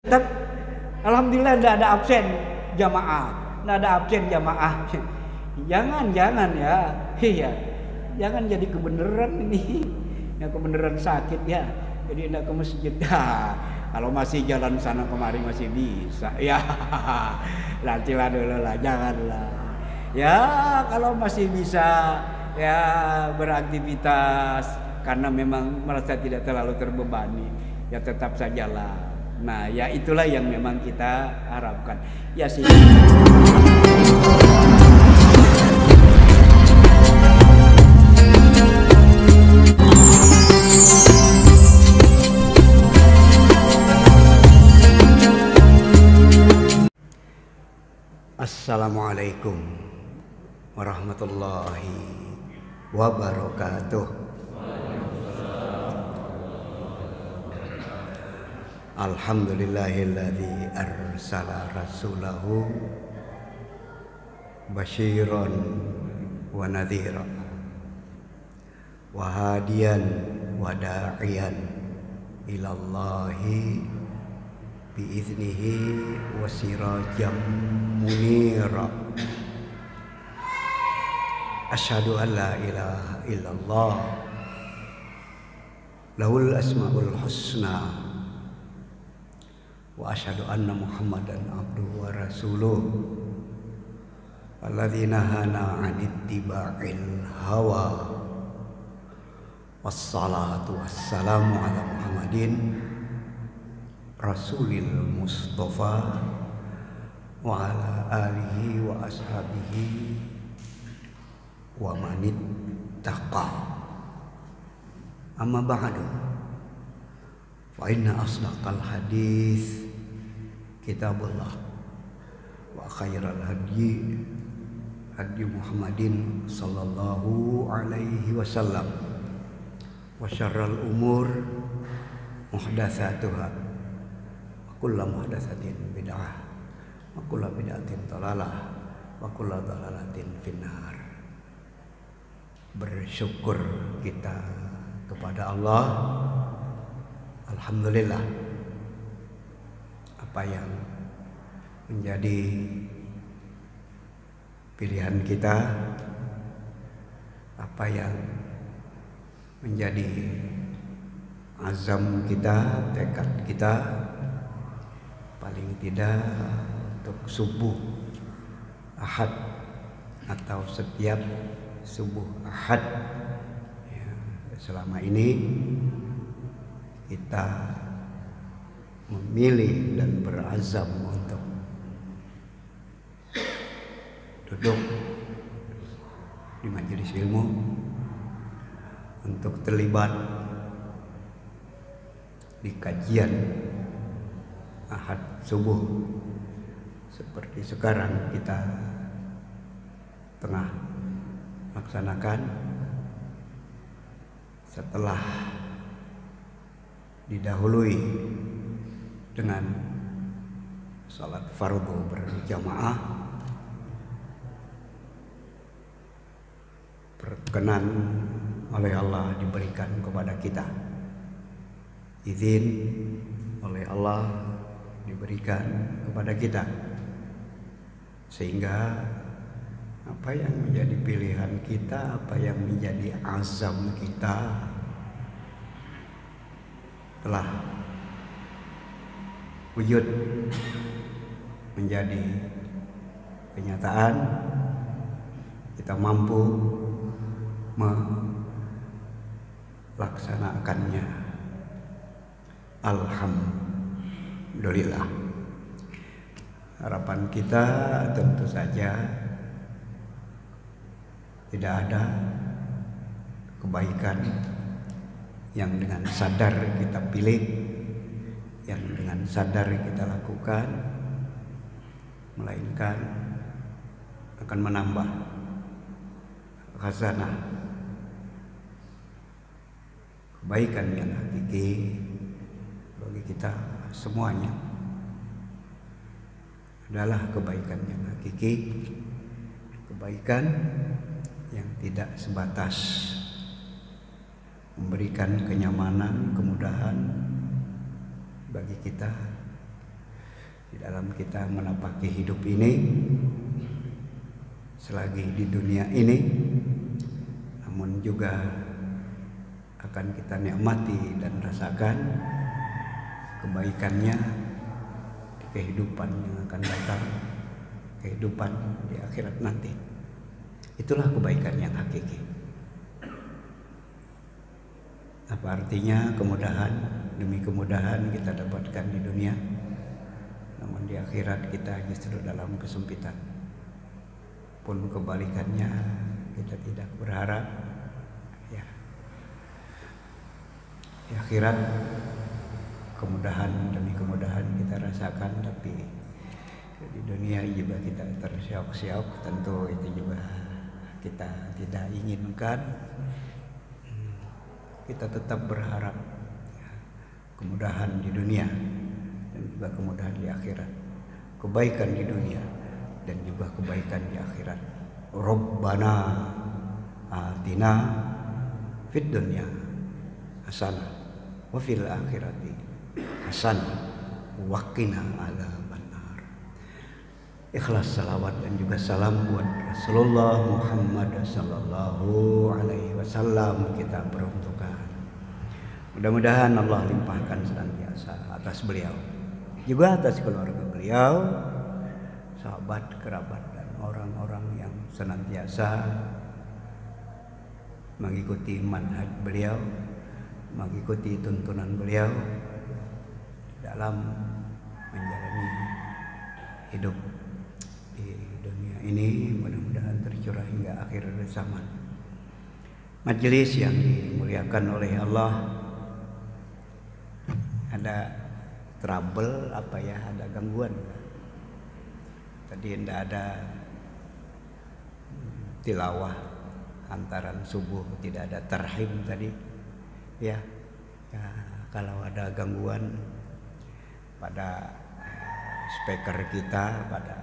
Tetap alhamdulillah tidak ada absen jamaah, tidak ada absen jamaah. Jangan ya, iya, jangan jadi kebenaran ini, ya kebenaran sakit ya. Jadi tidak ke masjid. Kalau masih jalan sana kemari masih bisa, ya. Lantilah dulu lah, janganlah. Ya kalau masih bisa ya beraktivitas karena memang merasa tidak terlalu terbebani, ya tetap sajalah. Nah, ya itulah yang memang kita harapkan. Ya sih. Assalamualaikum warahmatullahi wabarakatuh. Alhamdulillahilladzi arsala rasulahu basyiran wa nadhiran wa hadiyan wa da'iyan ilallahi biiznihi wa sirajam munira. Asyhadu an la ilaha illallah lahul asmaul husna wa asyhadu anna muhammadan abduhu wa rasuluh alladzina hana 'anit tiba'il hawa wassalatu wassalamu ala muhammadin rasulil mustafa wa ala alihi wa ashabihi wa manit taqa. Amma ba'du, fa inna asdaqal hadis kitabullah wa khairal hadyi hadyi Muhammadin sallallahu alaihi wasallam wa syarrul umur muhdatsatuha wa kullu muhdatsatin bid'ah wa kullu bid'atin dhalalah wa kullu dhalalatin finnar. Bersyukur kita kepada Allah, alhamdulillah, apa yang menjadi pilihan kita, apa yang menjadi azam kita, tekad kita, paling tidak untuk subuh Ahad atau setiap subuh Ahad ya, selama ini kita memilih dan berazam untuk duduk di majelis ilmu, untuk terlibat di kajian Ahad subuh seperti sekarang kita tengah laksanakan setelah didahului dengan salat fardu berjamaah. Berkenan oleh Allah diberikan kepada kita, izin oleh Allah diberikan kepada kita, sehingga apa yang menjadi pilihan kita, apa yang menjadi azam kita telah wujud menjadi kenyataan. Kita mampu melaksanakannya, alhamdulillah. Harapan kita tentu saja tidak ada kebaikan yang dengan sadar kita pilih, yang dengan sadar kita lakukan, melainkan akan menambah khazanah kebaikan yang hakiki bagi kita semuanya. Adalah kebaikan yang hakiki, kebaikan yang tidak sebatas memberikan kenyamanan, kemudahan bagi kita, di dalam kita menapaki hidup ini, selagi di dunia ini, namun juga akan kita nikmati dan rasakan kebaikannya di kehidupan yang akan datang, kehidupan di akhirat nanti. Itulah kebaikan yang hakiki. Apa artinya kemudahan demi kemudahan kita dapatkan di dunia, namun di akhirat kita justru dalam kesempitan. Pun kebalikannya, kita tidak berharap ya di akhirat kemudahan demi kemudahan kita rasakan, tapi di dunia juga kita tersiok-siok. Tentu itu juga kita tidak inginkan. Kita tetap berharap ya, kemudahan di dunia dan juga kemudahan di akhirat, kebaikan di dunia dan juga kebaikan di akhirat. Rabbana atina fid dunya hasanah wa fil akhirati hasanah wa qina adzabannar. Ikhlas salawat dan juga salam buat Rasulullah Muhammad sallallahu alaihi wasallam kita peruntukkan. Mudah-mudahan Allah limpahkan senantiasa atas beliau, juga atas keluarga beliau, sahabat, kerabat, dan orang-orang yang senantiasa mengikuti manhaj beliau, mengikuti tuntunan beliau dalam menjalani hidup di dunia ini. Mudah-mudahan tercurah hingga akhir zaman. Majelis yang dimuliakan oleh Allah, ada trouble apa ya, ada gangguan. Tadi tidak ada tilawah antaran subuh, tidak ada tarhim tadi ya, kalau ada gangguan pada speaker kita, pada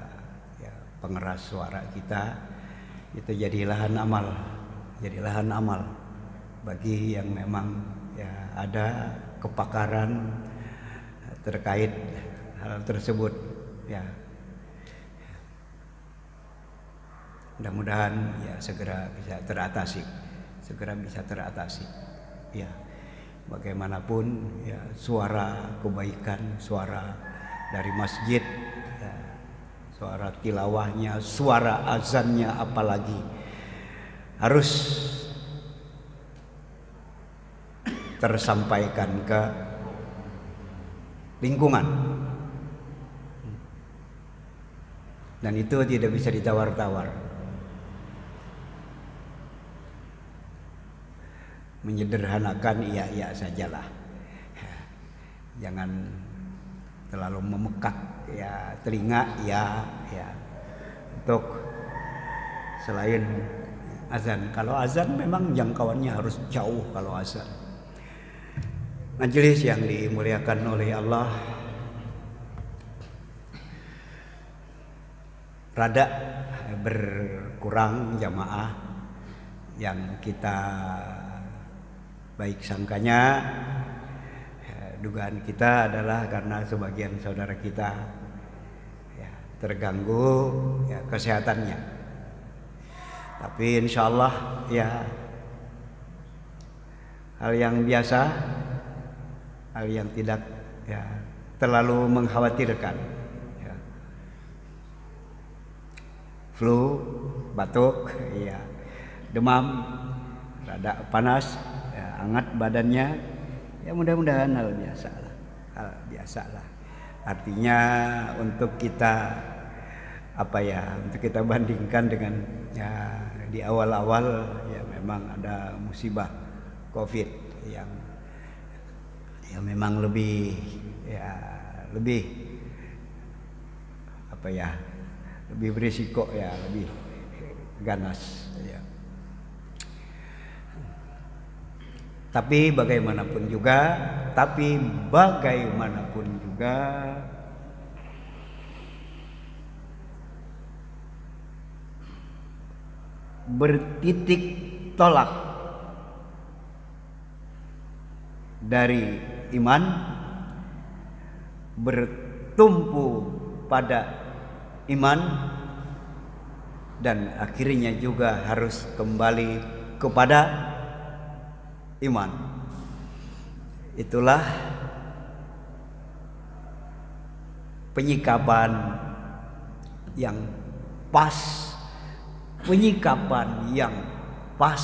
ya, pengeras suara kita, itu jadi lahan amal bagi yang memang ya ada kepakaran terkait hal tersebut ya. Mudah-mudahan ya segera bisa teratasi ya. Bagaimanapun ya, suara kebaikan, suara dari masjid ya, suara tilawahnya, suara azannya, apalagi harus tersampaikan ke lingkungan, dan itu tidak bisa ditawar-tawar. Menyederhanakan iya sajalah, jangan terlalu memekat ya telinga ya untuk selain azan. Kalau azan memang jangkauannya harus jauh. Kalau azan, majelis yang dimuliakan oleh Allah, rada berkurang jamaah yang kita baik sangkanya. Dugaan kita adalah karena sebagian saudara kita ya, terganggu ya, kesehatannya. Tapi insya Allah ya hal yang biasa, hal yang tidak ya, terlalu mengkhawatirkan ya. Flu, batuk, ya, demam, rada panas, ya, hangat badannya. Ya mudah-mudahan hal biasa lah. Artinya untuk kita untuk kita bandingkan dengan ya di awal-awal ya memang ada musibah Covid yang memang lebih lebih berisiko ya, lebih ganas ya. Tapi bagaimanapun juga bertitik tolak dari iman, bertitik bertumpu pada iman, dan akhirnya juga harus kembali kepada iman. Itulah penyikapan yang pas, penyikapan yang pas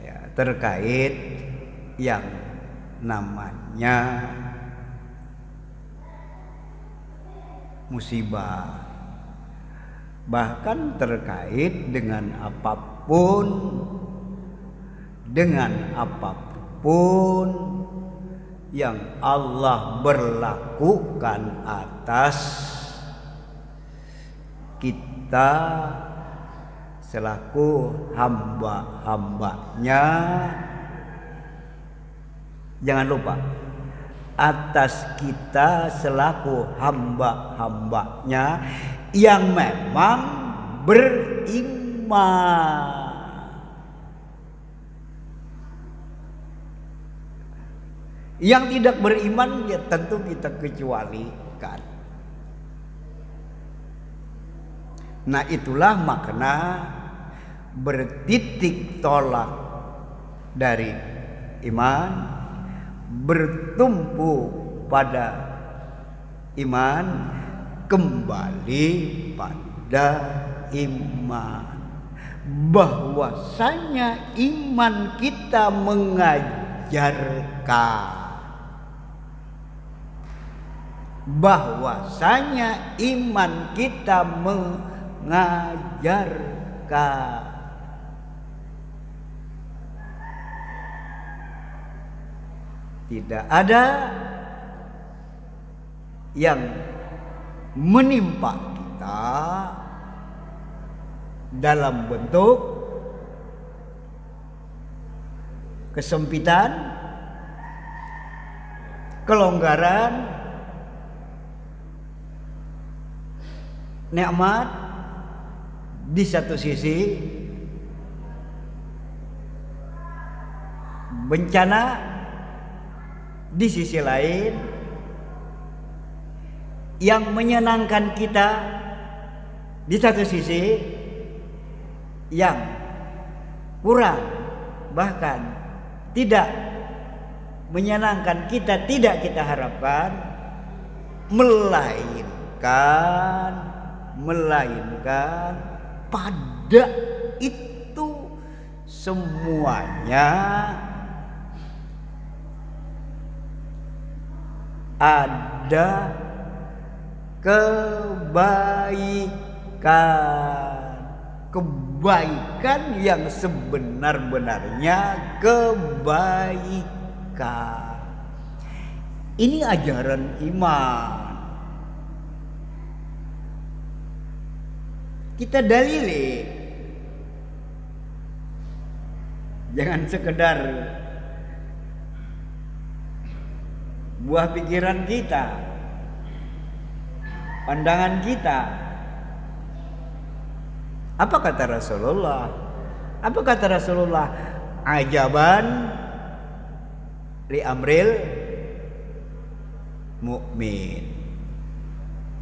ya, terkait yang namanya musibah, bahkan terkait dengan apapun yang Allah berlakukan atas kita selaku hamba-hambanya. Jangan lupa, atas kita selaku hamba-hambanya yang memang beriman. Yang tidak beriman ya tentu kita kecualikan. Nah, itulah makna bertitik tolak dari iman, bertumpu pada iman, kembali pada iman. Bahwasanya iman kita mengajarkan, bahwasanya iman kita mengajarkan tidak ada yang menimpa kita dalam bentuk kesempitan, kelonggaran, nikmat di satu sisi, bencana di sisi lain, yang menyenangkan kita di satu sisi, yang kurang bahkan tidak menyenangkan kita, tidak kita harapkan, melainkan pada itu semuanya ada kebaikan yang sebenar-benarnya kebaikan. Ini ajaran iman. Kita dalili, jangan sekedar buah pikiran kita, pandangan kita. Apa kata Rasulullah? Apa kata Rasulullah? Ajaban li amril mukmin.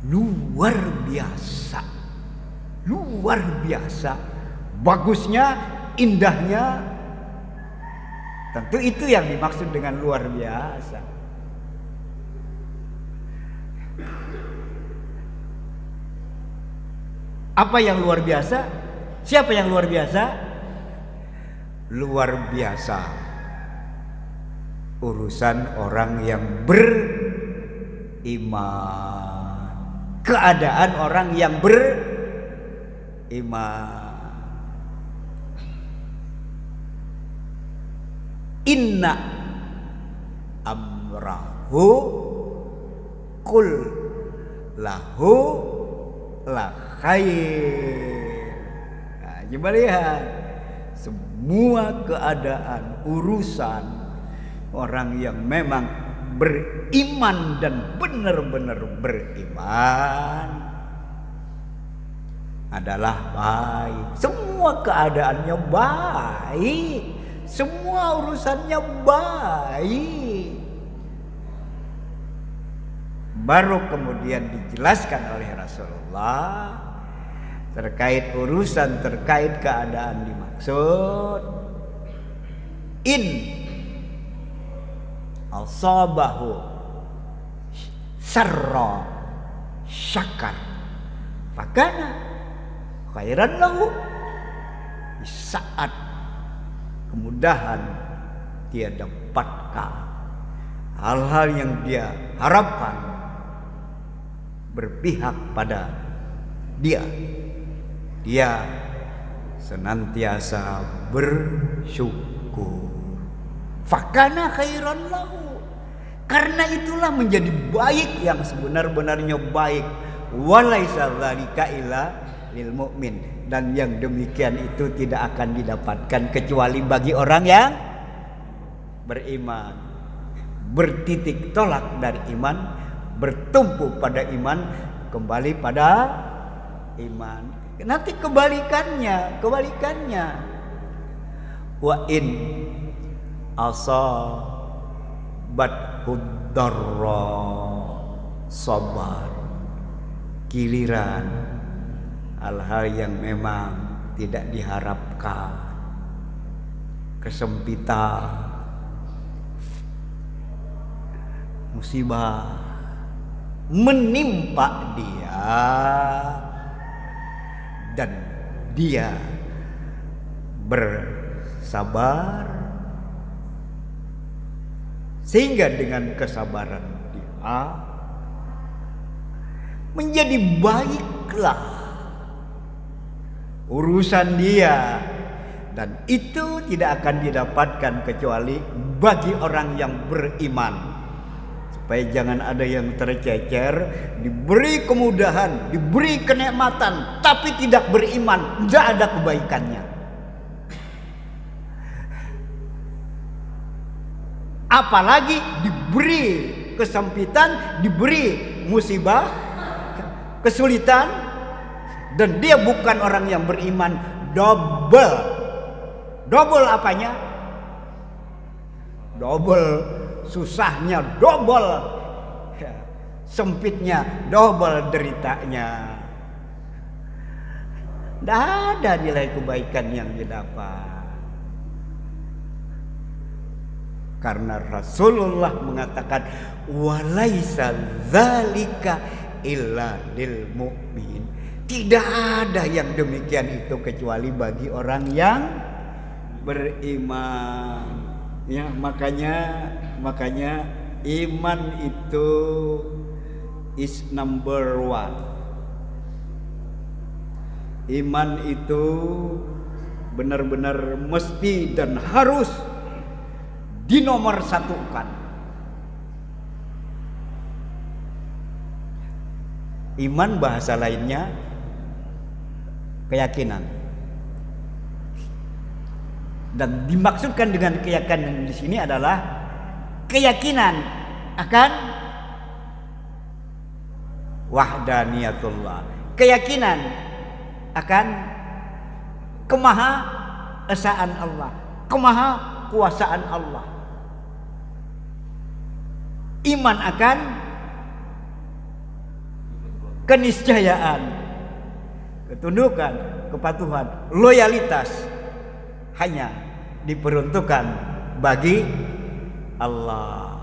Luar biasa. Luar biasa. Bagusnya, indahnya. Tentu itu yang dimaksud dengan luar biasa. Apa yang luar biasa? Siapa yang luar biasa? Luar biasa urusan orang yang beriman, keadaan orang yang beriman. Inna amrahu kul lahu la khair. Nah, coba lihat, semua keadaan urusan orang yang memang beriman dan benar-benar beriman adalah baik. Semua keadaannya baik, semua urusannya baik. baru kemudian dijelaskan oleh Rasulullah terkait urusan, terkait keadaan dimaksud. In asabahu sarra syakar fakana khairan lahu. Di saat kemudahan dia dapatkan hal-hal yang dia harapkan berpihak pada dia, dia senantiasa bersyukur. Fakana khairan lahu, karena itulah menjadi baik yang sebenar-benarnya baik. Walaisa dzalika illa lil mu'min, dan yang demikian itu tidak akan didapatkan kecuali bagi orang yang beriman. Bertitik tolak dari iman, bertumpu pada iman, kembali pada iman. Nanti kebalikannya. Wa in asabat hudarra sabar. Giliran hal-hal yang memang tidak diharapkan, kesempitan, musibah menimpa dia dan dia bersabar, sehingga dengan kesabaran dia menjadi baiklah urusan dia, dan itu tidak akan didapatkan kecuali bagi orang yang beriman. Supaya jangan ada yang tercecer, diberi kemudahan, diberi kenikmatan, tapi tidak beriman, tidak ada kebaikannya. Apalagi diberi kesempitan, diberi musibah, kesulitan, dan dia bukan orang yang beriman, double apanya? Double susahnya, double sempitnya, double deritanya. Tidak ada nilai kebaikan yang didapat. Karena Rasulullah mengatakan walaisa dzalika illa lil mu'min. Tidak ada yang demikian itu kecuali bagi orang yang beriman. Ya, makanya iman itu is number one. Iman itu benar-benar mesti dan harus dinomorsatukan. Iman bahasa lainnya keyakinan. Dan dimaksudkan dengan keyakinan di sini adalah keyakinan akan wahdaniyatullah, keyakinan akan kemahaesaan Allah, kemahakuasaan Allah. Iman akan keniscayaan, ketundukan, kepatuhan, loyalitas hanya diperuntukkan bagi Allah.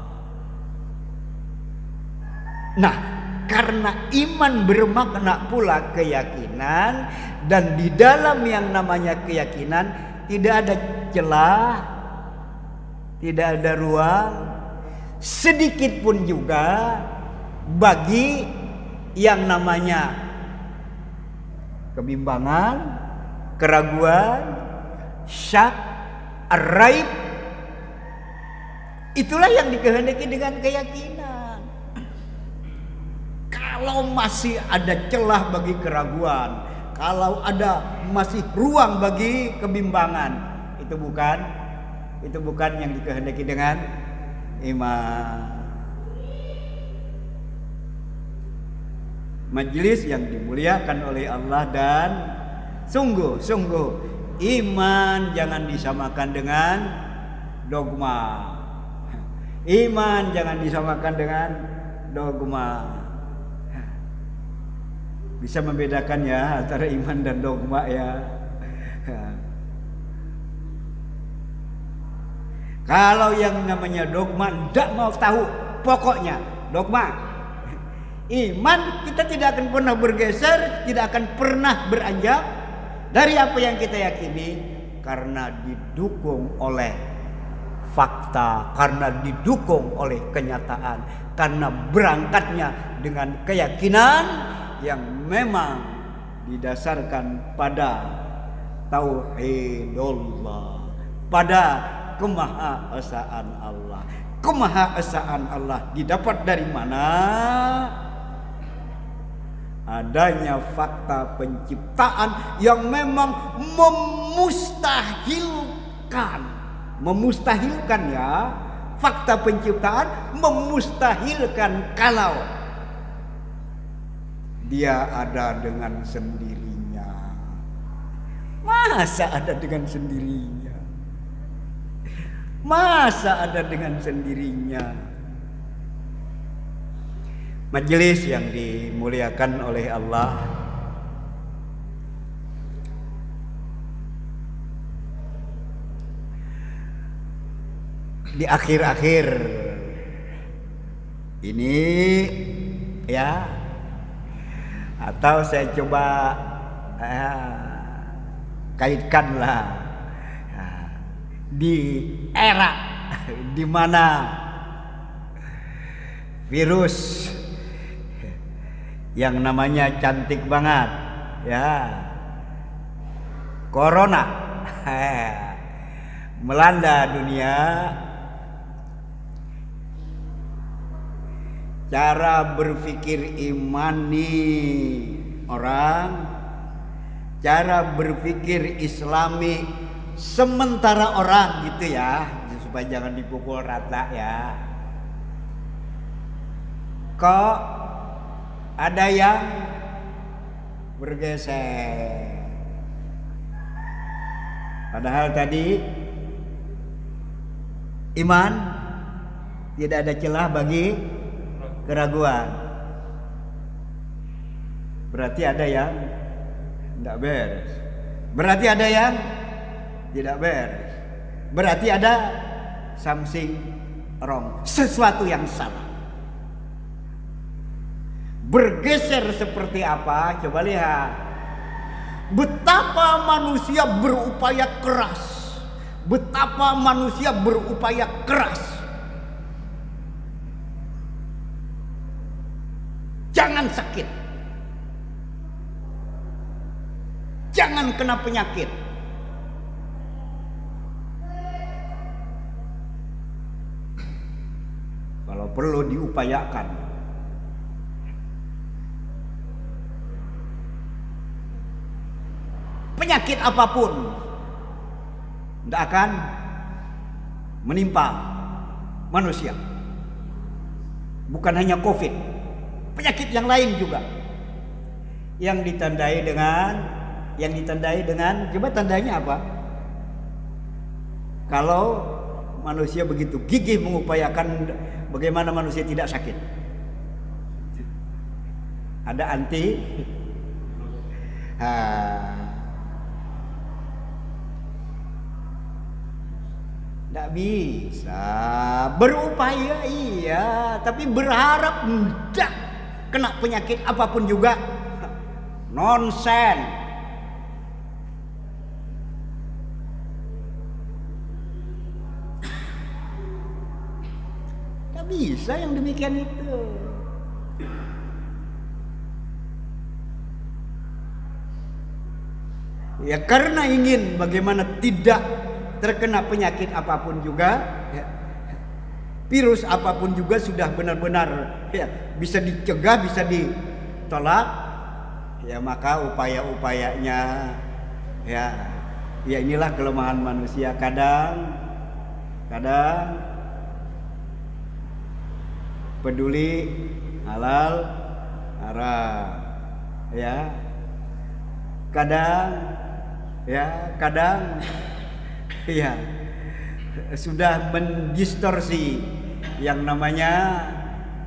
Nah, karena iman bermakna pula keyakinan, dan di dalam yang namanya keyakinan tidak ada celah, tidak ada ruang sedikit pun juga bagi yang namanya kebimbangan, keraguan, syak, raib. Itulah yang dikehendaki dengan keyakinan. Kalau masih ada celah bagi keraguan, kalau ada masih ruang bagi kebimbangan, itu bukan yang dikehendaki dengan iman. Majelis yang dimuliakan oleh Allah, dan sungguh iman jangan disamakan dengan dogma. Iman jangan disamakan dengan dogma. Bisa membedakan ya antara iman dan dogma ya. Kalau yang namanya dogma tidak mau tahu pokoknya dogma. Iman kita tidak akan pernah bergeser, tidak akan pernah beranjak dari apa yang kita yakini karena didukung oleh fakta, karena didukung oleh kenyataan, karena berangkatnya dengan keyakinan yang memang didasarkan pada tauhidullah, pada kemahaesaan Allah. Kemahaesaan Allah didapat dari mana? Adanya fakta penciptaan yang memang memustahilkan ya, fakta penciptaan memustahilkan kalau dia ada dengan sendirinya. Masa ada dengan sendirinya? Masa ada dengan sendirinya? Majelis yang dimuliakan oleh Allah, di akhir-akhir ini ya, atau saya coba kaitkanlah di era di mana virus yang namanya cantik banget ya, corona melanda dunia. Cara berpikir imani orang, cara berpikir islami sementara orang gitu ya, supaya jangan dipukul rata ya. Kok ada yang bergeser? Padahal tadi iman tidak ada celah bagi keraguan. Berarti ada yang tidak beres. Berarti ada yang tidak beres. Berarti ada something wrong, sesuatu yang salah. Bergeser seperti apa? Coba lihat. Betapa manusia berupaya keras. Betapa manusia berupaya keras. Jangan sakit. Jangan kena penyakit. Kalau perlu diupayakan. Penyakit apapun tidak akan menimpa manusia. Bukan hanya COVID, penyakit yang lain juga yang ditandai dengan coba tandanya apa? Kalau manusia begitu gigih mengupayakan bagaimana manusia tidak sakit, ada anti tidak bisa berupaya iya, tapi berharap tidak kena penyakit apapun juga nonsen. Tidak bisa yang demikian itu. Ya karena ingin bagaimana tidak terkena penyakit apapun juga ya. Virus apapun juga sudah benar-benar ya, bisa dicegah, bisa ditolak ya, maka upaya-upayanya ya inilah kelemahan manusia. Kadang peduli halal haram ya, kadang ya sudah mendistorsi yang namanya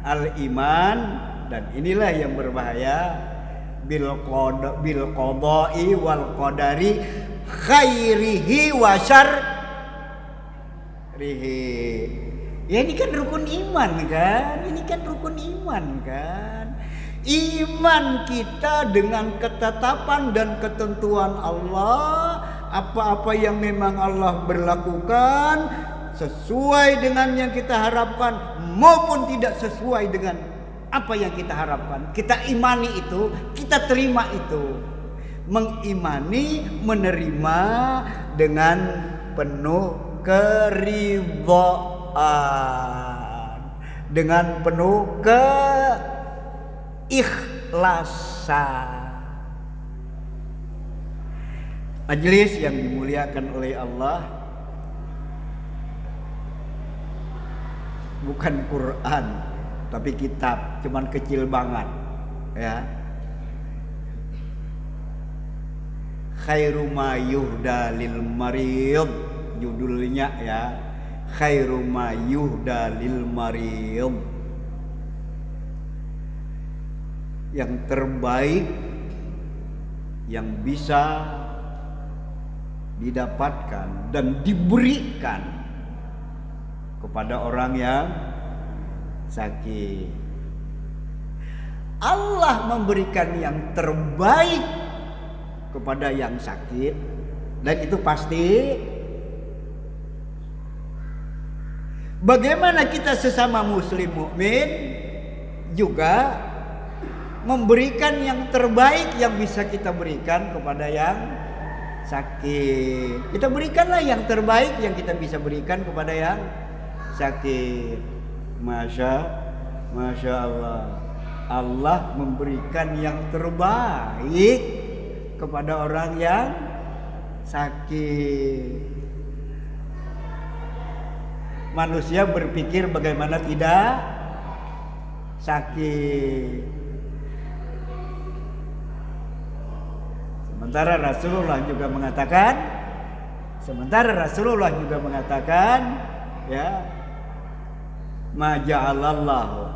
al-iman, dan inilah yang berbahaya, bil qada'i wal qadari khairihi wa syarrihi. Ya ini kan rukun iman kan? Ini kan rukun iman kan? Iman kita dengan ketetapan dan ketentuan Allah, apa-apa yang memang Allah berlakukan sesuai dengan yang kita harapkan maupun tidak sesuai dengan apa yang kita harapkan, kita imani itu, kita terima itu. Mengimani, menerima dengan penuh keridhaan, dengan penuh keikhlasan. Majelis yang dimuliakan oleh Allah, bukan Quran tapi kitab, cuman kecil banget ya. Khairu ma yuhda lil marid, judulnya ya. Khairu ma yuhda lil marid, yang terbaik yang bisa didapatkan dan diberikan kepada orang yang sakit. Allah memberikan yang terbaik kepada yang sakit, dan itu pasti. Bagaimana kita sesama muslim mukmin juga memberikan yang terbaik yang bisa kita berikan kepada yang sakit. Kita berikanlah yang terbaik yang kita bisa berikan kepada yang sakit. Masya Allah, Allah memberikan yang terbaik kepada orang yang sakit. Manusia berpikir bagaimana tidak sakit, sementara Rasulullah juga mengatakan ya, ma ja'alallahu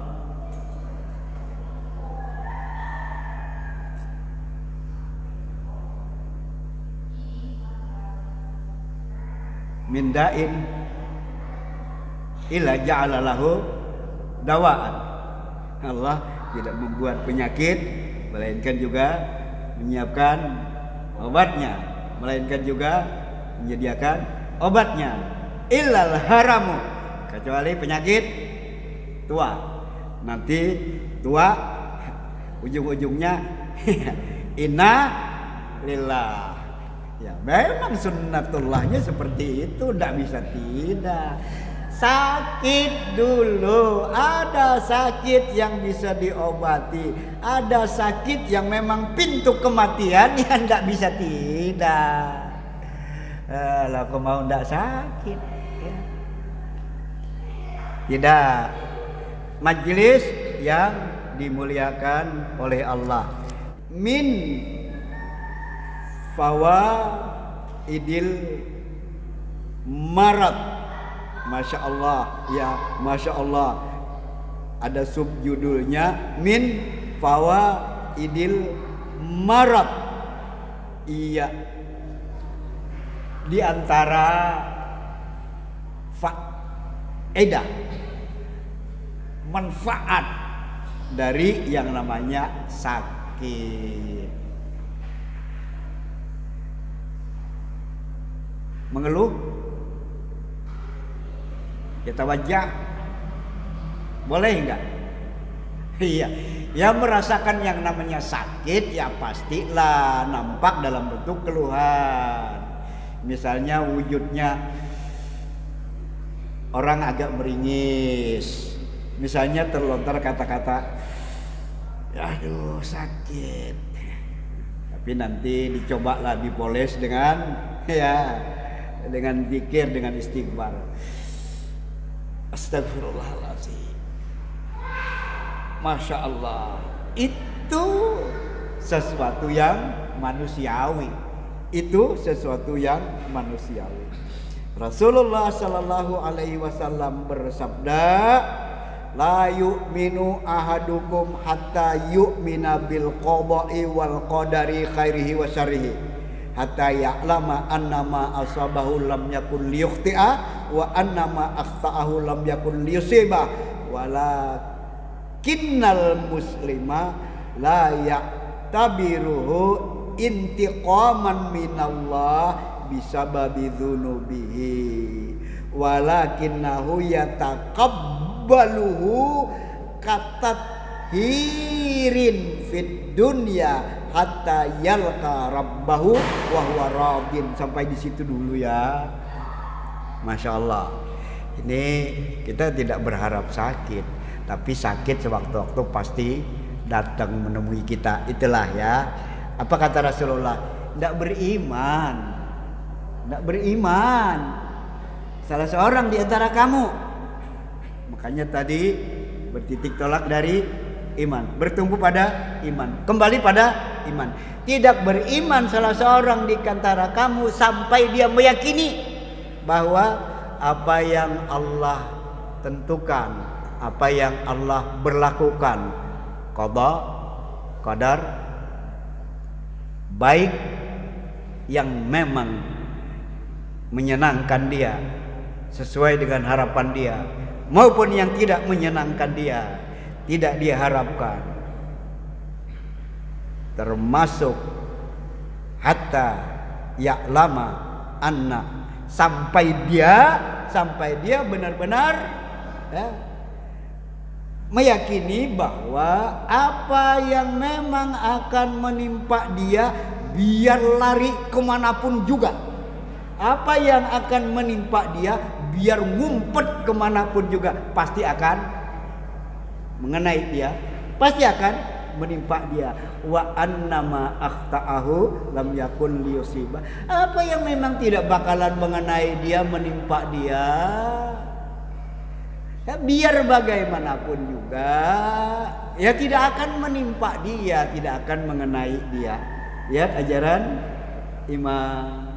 min da'in illa ja'alalahu dawaan. Allah tidak membuat penyakit melainkan juga menyiapkan obatnya, melainkan juga menyediakan obatnya. Illal haramu, kecuali penyakit tua. Nanti tua ujung-ujungnya inna lillah. Ya memang sunnatullahnya seperti itu, tidak bisa tidak. Sakit dulu, ada sakit yang bisa diobati, ada sakit yang memang pintu kematian yang tidak bisa tidak. Lah kau mau tidak sakit ya. Tidak. Majelis yang dimuliakan oleh Allah, min fawaidil marad. Masya Allah ya, Masya Allah. Ada subjudulnya min fawaidil marad. Iya, di antara faedah, manfaat dari yang namanya sakit. Mengeluh, kita wajah, boleh enggak? Iya, ya merasakan yang namanya sakit ya pastilah nampak dalam bentuk keluhan. Misalnya wujudnya orang agak meringis, misalnya terlontar kata-kata, aduh sakit, tapi nanti dicobalah dipoles dengan ya, dengan zikir, dengan istighfar. Astagfirullahaladzim. Masya Allah. Itu sesuatu yang manusiawi. Itu sesuatu yang manusiawi. Rasulullah Sallallahu Alaihi Wasallam bersabda, la yu'minu ahadukum hatta yu'mina bil qada'i wal qadari khairihi wa syarrihi hatta ya'lama annama asabahu lam yakun liyukhti'a wa annama akhta'ahu lam yakun liyusiba walakinnal muslima la ya'tabiruhu intiqaman minallah bisababi dzunubihi walakinnahu yataqabbaluhu katathirin fid dunya hatta yalqa rabbahu wa huwa radin. Sampai di situ dulu ya. Masya Allah. Ini kita tidak berharap sakit, tapi sakit sewaktu-waktu pasti datang menemui kita. Itulah ya. Apa kata Rasulullah? Tidak beriman. Tidak beriman salah seorang di antara kamu. Makanya tadi bertitik tolak dari iman, bertumbuh pada iman, kembali pada iman. Tidak beriman salah seorang di antara kamu sampai dia meyakini bahwa apa yang Allah tentukan, apa yang Allah berlakukan, qada, qadar, baik yang memang menyenangkan dia sesuai dengan harapan dia maupun yang tidak menyenangkan dia, tidak dia harapkan, termasuk hatta ya'lama anna, sampai dia benar-benar ya, meyakini bahwa apa yang memang akan menimpa dia, biar lari kemanapun juga, apa yang akan menimpa dia, biar ngumpet kemanapun juga, pasti akan mengenai dia, pasti akan menimpa dia. Wa annama akhta'ahu lam yakun liyusiba, apa yang memang tidak bakalan mengenai dia, menimpa dia, ya, biar bagaimanapun juga ya tidak akan menimpa dia, tidak akan mengenai dia. Lihat ajaran iman.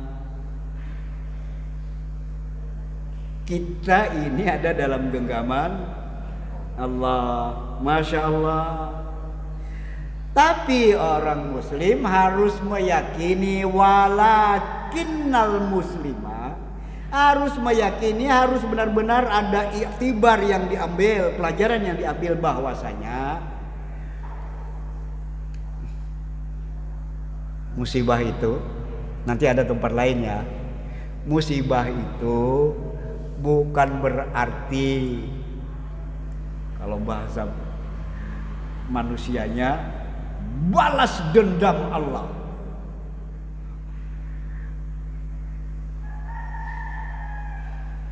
Kita ini ada dalam genggaman Allah, Masya Allah. Tapi orang muslim harus meyakini, walakinnal muslima, harus meyakini, harus benar-benar ada iktibar yang diambil, pelajaran yang diambil, bahwasanya musibah itu, nanti ada tempat lain ya, musibah itu bukan berarti, kalau bahasa manusianya, balas dendam Allah.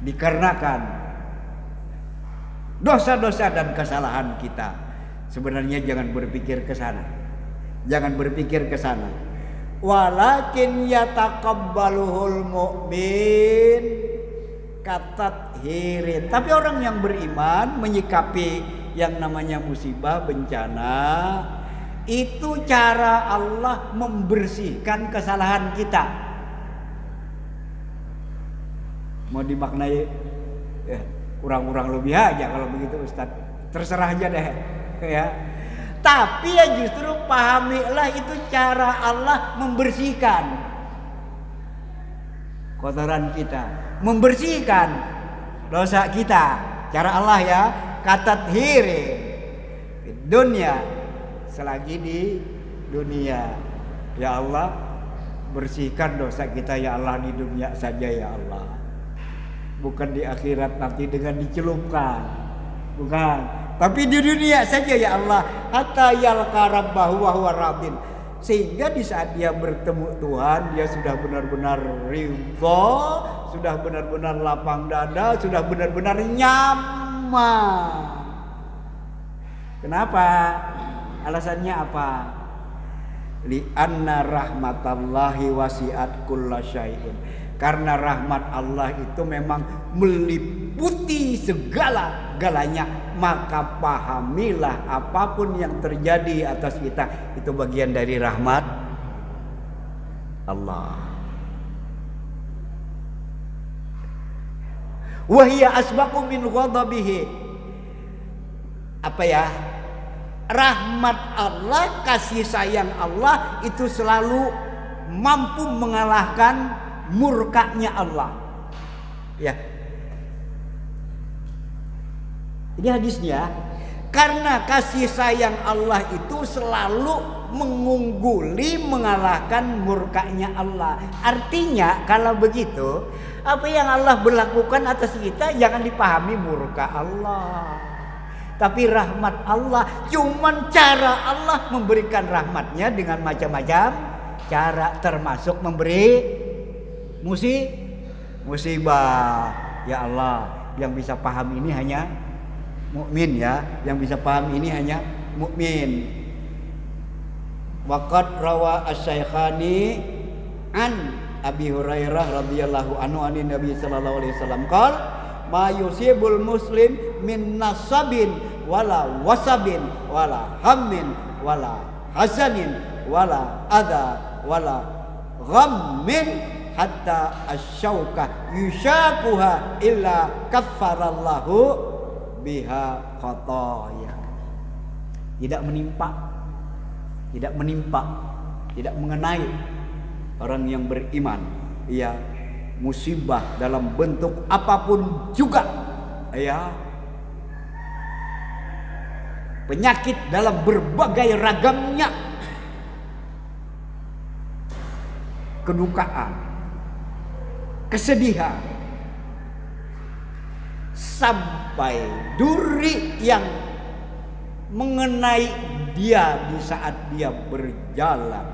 Dikarenakan dosa-dosa dan kesalahan kita. Sebenarnya jangan berpikir ke sana. Jangan berpikir ke sana. Walakin yataqabbaluhul mu'min katathirin. Tapi orang yang beriman menyikapi yang namanya musibah, bencana, itu cara Allah membersihkan kesalahan kita. Mau dimaknai kurang-kurang lebih aja kalau begitu Ustaz, terserah aja deh ya. Tapi ya justru pahamilah itu cara Allah membersihkan kotoran kita, membersihkan dosa kita. Cara Allah ya, katathiri dunia, selagi di dunia. Ya Allah, bersihkan dosa kita ya Allah di dunia saja ya Allah, bukan di akhirat nanti dengan dicelupkan, bukan, tapi di dunia saja ya Allah. Hatta yalqa rabbahu wa huwa radin, sehingga di saat dia bertemu Tuhan, dia sudah benar-benar ridho, sudah benar-benar lapang dada, sudah benar-benar nyaman. Kenapa? Alasannya apa? Li'anna rahmatallahi wasi'at kulla syai'in, karena rahmat Allah itu memang meliputi segala-galanya. Maka pahamilah apapun yang terjadi atas kita itu bagian dari rahmat Allah. Wa hiya asbaqu min ghadabihi, apa ya, rahmat Allah, kasih sayang Allah itu selalu mampu mengalahkan murkanya Allah. Ya. Ini hadisnya, karena kasih sayang Allah itu selalu mengungguli, mengalahkan murkanya Allah. Artinya kalau begitu, apa yang Allah berlakukan atas kita jangan dipahami murka Allah, tapi rahmat Allah. Cuman cara Allah memberikan rahmatnya dengan macam-macam cara, termasuk memberi musibah. Ya Allah, yang bisa paham ini hanya mukmin ya, yang bisa paham ini hanya mukmin. Waqad rawa asy-Syaikhani an Abi Hurairah radhiyallahu anhu anin Nabi sallallahu alaihi wasallam qol ma yusibul muslim min nasabin wala wasabin wala hammin wala hasanin wala adha wala ghammin hatta asyauka yushakuha illa kaffarallahu biha khataya. Tidak mengenai orang yang beriman ya musibah dalam bentuk apapun juga, ya penyakit dalam berbagai ragamnya, kedukaan, kesedihan, sampai duri yang mengenai dia di saat dia berjalan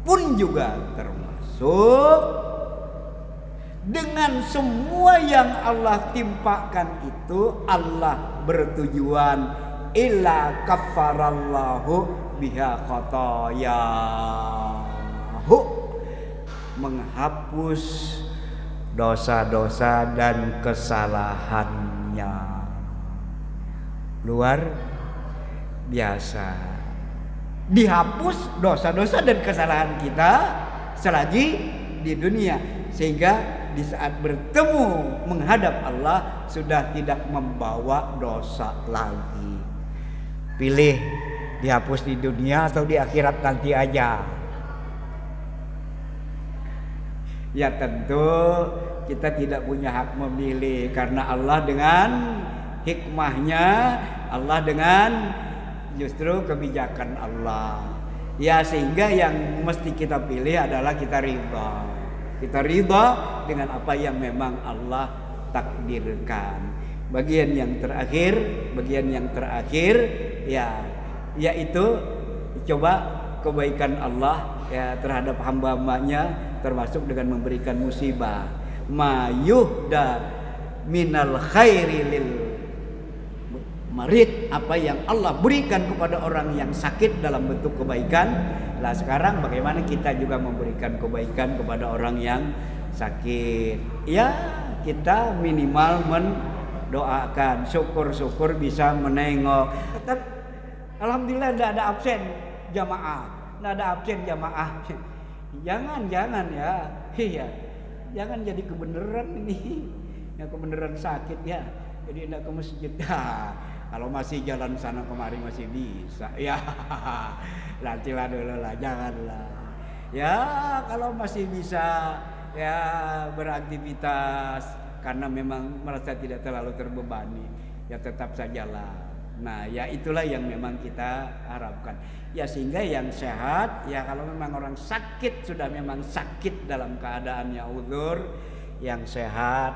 pun juga termasuk. Dengan semua yang Allah timpakan itu, Allah bertujuan illa kaffarallahu biha khotoyahu, menghapus dosa-dosa dan kesalahannya. Luar biasa, dihapus dosa-dosa dan kesalahan kita selagi di dunia, sehingga di saat bertemu menghadap Allah sudah tidak membawa dosa lagi. Pilih dihapus di dunia atau di akhirat nanti aja. Ya tentu kita tidak punya hak memilih, karena Allah dengan hikmahnya, Allah dengan justru kebijakan Allah. Ya sehingga yang mesti kita pilih adalah kita ridha. Kita ridha dengan apa yang memang Allah takdirkan. Bagian yang terakhir ya yaitu coba kebaikan Allah ya terhadap hamba-hambanya, termasuk dengan memberikan musibah. Ma yuhda minal khairi lil marid, apa yang Allah berikan kepada orang yang sakit dalam bentuk kebaikan. Lah sekarang bagaimana kita juga memberikan kebaikan kepada orang yang sakit? Ya kita minimal mendoakan, syukur-syukur bisa menengok. Tetap alhamdulillah tidak ada absen jamaah, tidak ada absen jamaah. Jangan ya, iya, jangan jadi kebenaran ini, yang kebenaran sakit ya. Jadi tidak ke masjid. Kalau masih jalan sana kemari masih bisa, ya nantilah dulu lah, janganlah. Ya kalau masih bisa ya beraktivitas karena memang merasa tidak terlalu terbebani, ya tetap sajalah. Nah ya itulah yang memang kita harapkan. Ya sehingga yang sehat, ya kalau memang orang sakit sudah memang sakit dalam keadaannya uzur, yang sehat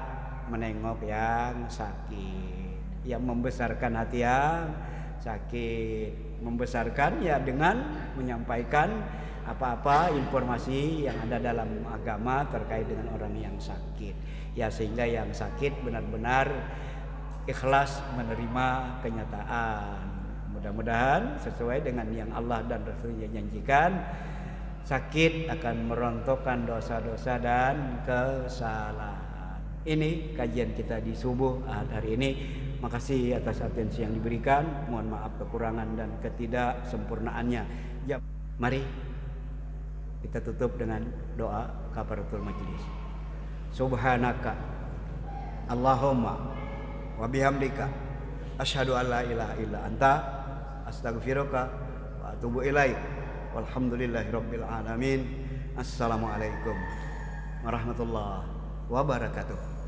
menengok yang sakit. Yang membesarkan hati yang sakit, membesarkan ya dengan menyampaikan apa-apa informasi yang ada dalam agama terkait dengan orang yang sakit, ya sehingga yang sakit benar-benar ikhlas menerima kenyataan. Mudah-mudahan sesuai dengan yang Allah dan Rasulnya janjikan, sakit akan merontokkan dosa-dosa dan kesalahan. Ini kajian kita di subuh hari ini. Makasih atas atensi yang diberikan. Mohon maaf kekurangan dan ketidaksempurnaannya. Ya, mari kita tutup dengan doa kafaratul majlis. Subhanaka Allahumma wa bihamdika Asyhadu an la ilaha illa anta astaghfiruka wa atubu ilaik. Walhamdulillahirabbil alamin. Assalamualaikum warahmatullahi wabarakatuh.